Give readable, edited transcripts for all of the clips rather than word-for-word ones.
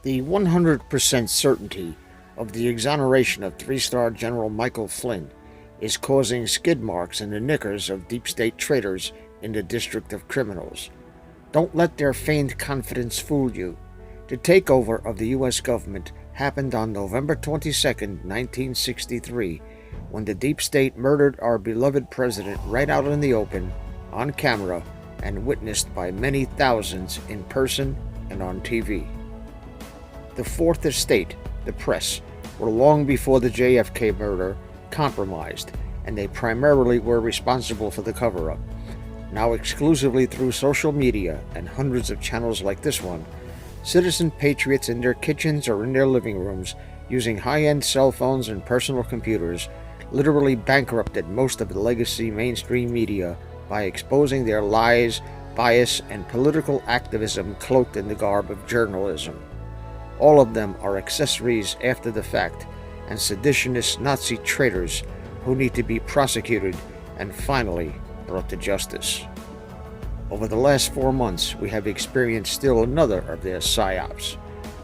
The 100% certainty of the exoneration of 3-star General Michael Flynn is causing skid marks in the knickers of deep state traitors in the District of Criminals. Don't let their feigned confidence fool you. The takeover of the U.S. government happened on November 22, 1963, when the deep state murdered our beloved president right out in the open, on camera, and witnessed by many thousands in person and on TV. The Fourth Estate, the press, were long before the JFK murder compromised, and they primarily were responsible for the cover-up. Now exclusively through social media and hundreds of channels like this one, citizen patriots in their kitchens or in their living rooms, using high-end cell phones and personal computers, literally bankrupted most of the legacy mainstream media by exposing their lies, bias, and political activism cloaked in the garb of journalism. All of them are accessories after the fact, and seditionist Nazi traitors who need to be prosecuted and finally brought to justice. Over the last 4 months, we have experienced still another of their psyops,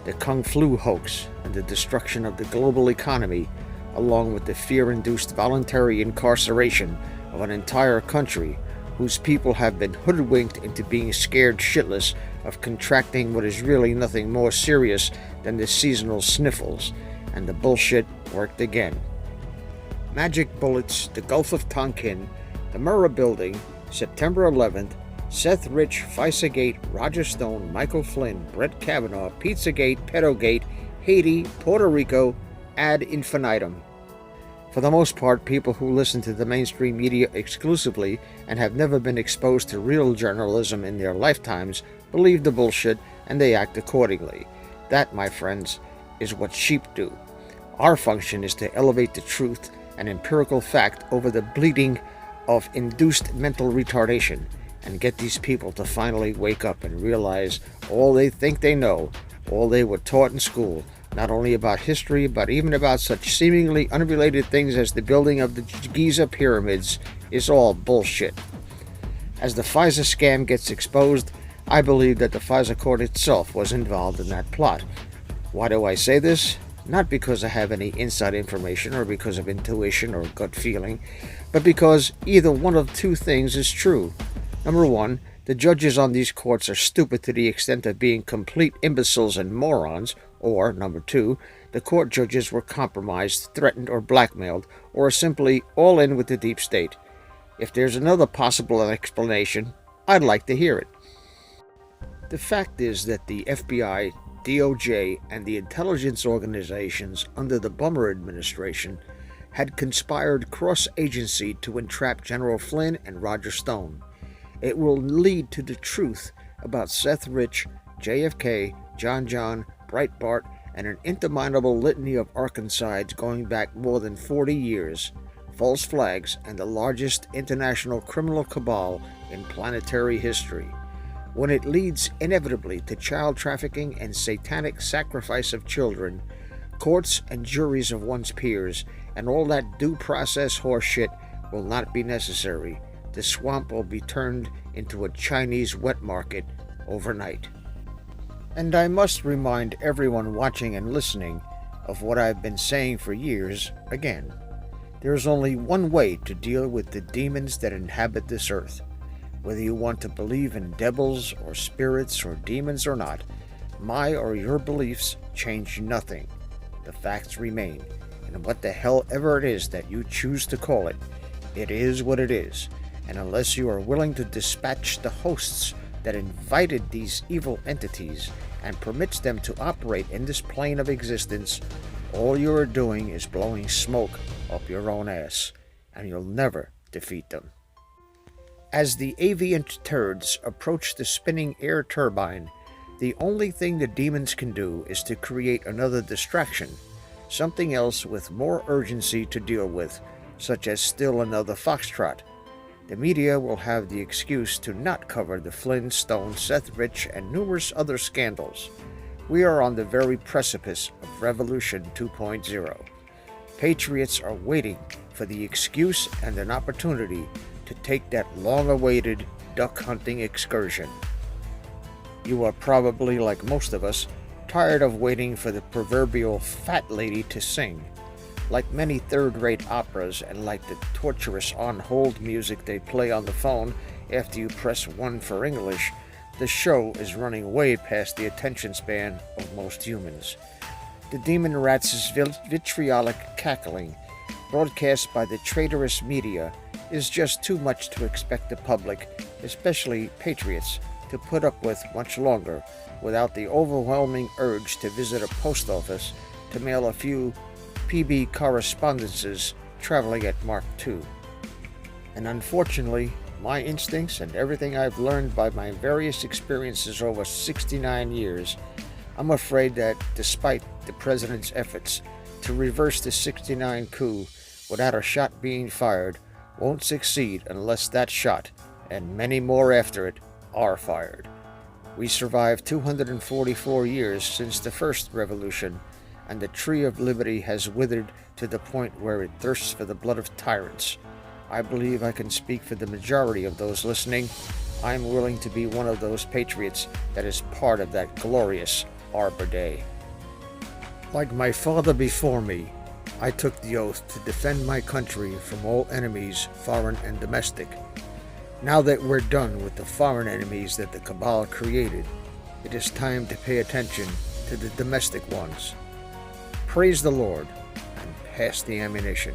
the Kung Flu hoax and the destruction of the global economy, along with the fear-induced voluntary incarceration of an entire country whose people have been hoodwinked into being scared shitless of contracting what is really nothing more serious than the seasonal sniffles, and the bullshit worked again. Magic bullets, the Gulf of Tonkin, the Murrah Building, September 11th, Seth Rich, FISA-gate, Roger Stone, Michael Flynn, Brett Kavanaugh, Pizzagate, Pedogate, Haiti, Puerto Rico, ad infinitum. For the most part, people who listen to the mainstream media exclusively and have never been exposed to real journalism in their lifetimes believe the bullshit and they act accordingly. That, my friends, is what sheep do. Our function is to elevate the truth and empirical fact over the bleating of induced mental retardation and get these people to finally wake up and realize all they think they know, all they were taught in school, not only about history, but even about such seemingly unrelated things as the building of the Giza pyramids, is all bullshit. As the FISA scam gets exposed, I believe that the FISA court itself was involved in that plot. Why do I say this? Not because I have any inside information or because of intuition or gut feeling, but because either one of two things is true. Number one, the judges on these courts are stupid to the extent of being complete imbeciles and morons, or, number two, the court judges were compromised, threatened, or blackmailed, or are simply all in with the deep state. If there's another possible explanation, I'd like to hear it. The fact is that the FBI, DOJ, and the intelligence organizations under the Bummer administration had conspired cross-agency to entrap General Flynn and Roger Stone. It will lead to the truth about Seth Rich, JFK, John, Breitbart, and an interminable litany of Arkancides going back more than 40 years, false flags, and the largest international criminal cabal in planetary history. When it leads inevitably to child trafficking and satanic sacrifice of children, courts and juries of one's peers, and all that due process horseshit will not be necessary. The swamp will be turned into a Chinese wet market overnight. And I must remind everyone watching and listening of what I've been saying for years again. There is only one way to deal with the demons that inhabit this earth. Whether you want to believe in devils or spirits or demons or not, my or your beliefs change nothing. The facts remain, and what the hell ever it is that you choose to call it, it is what it is. And unless you are willing to dispatch the hosts that invited these evil entities and permits them to operate in this plane of existence, all you are doing is blowing smoke up your own ass, and you'll never defeat them. As the avian turds approach the spinning air turbine, the only thing the demons can do is to create another distraction, something else with more urgency to deal with, such as still another foxtrot. The media will have the excuse to not cover the Flynn, Stone, Seth Rich, and numerous other scandals. We are on the very precipice of Revolution 2.0. Patriots are waiting for the excuse and an opportunity to take that long-awaited duck hunting excursion. You are probably, like most of us, tired of waiting for the proverbial fat lady to sing. Like many third-rate operas and like the torturous on-hold music they play on the phone after you press 1 for English, the show is running way past the attention span of most humans. The Demon Rats' vitriolic cackling, broadcast by the traitorous media, is just too much to expect the public, especially Patriots, to put up with much longer without the overwhelming urge to visit a post office to mail a few PB correspondences traveling at Mark II. And unfortunately, my instincts and everything I've learned by my various experiences over 69 years, I'm afraid that despite the President's efforts to reverse the '69 coup without a shot being fired, won't succeed unless that shot, and many more after it, are fired. We survived 244 years since the first revolution, and the tree of liberty has withered to the point where it thirsts for the blood of tyrants. I believe I can speak for the majority of those listening. I'm willing to be one of those patriots that is part of that glorious Arbor Day. Like my father before me, I took the oath to defend my country from all enemies, foreign and domestic. Now that we're done with the foreign enemies that the cabal created, it is time to pay attention to the domestic ones. Praise the Lord, and pass the ammunition.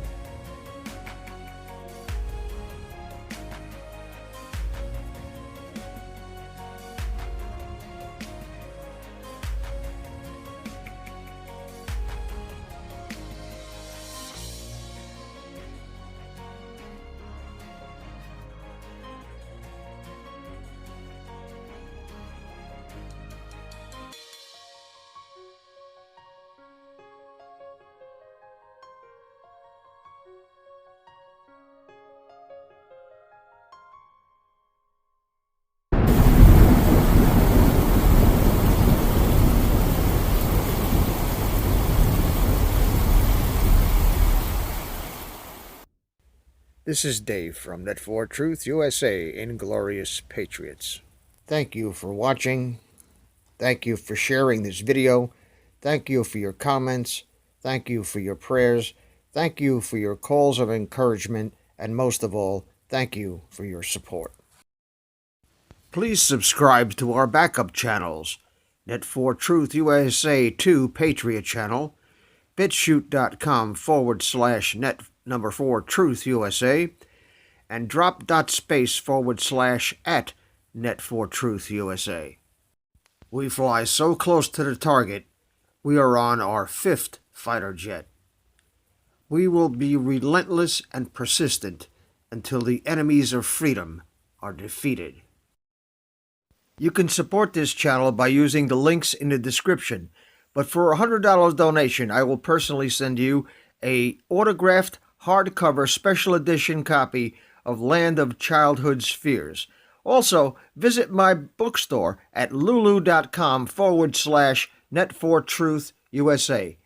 This is Dave from Net4Truth USA, Inglorious Patriots. Thank you for watching. Thank you for sharing this video. Thank you for your comments. Thank you for your prayers. Thank you for your calls of encouragement. And most of all, thank you for your support. Please subscribe to our backup channels. Net4Truth USA 2 Patriot channel, BitChute.com/net4Truth USA, and drop.space/ Net4Truth USA. We fly so close to the target, we are on our 5th fighter jet. We will be relentless and persistent until the enemies of freedom are defeated. You can support this channel by using the links in the description, but for a $100 donation, I will personally send you a autographed hardcover special edition copy of Land of Childhood's Fears. Also, visit my bookstore at lulu.com/Net4Truth USA.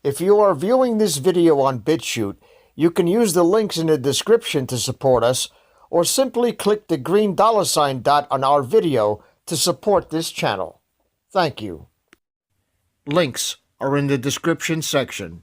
If you are viewing this video on BitChute, you can use the links in the description to support us, or simply click the green $ dot on our video to support this channel. Thank you. Links are in the description section.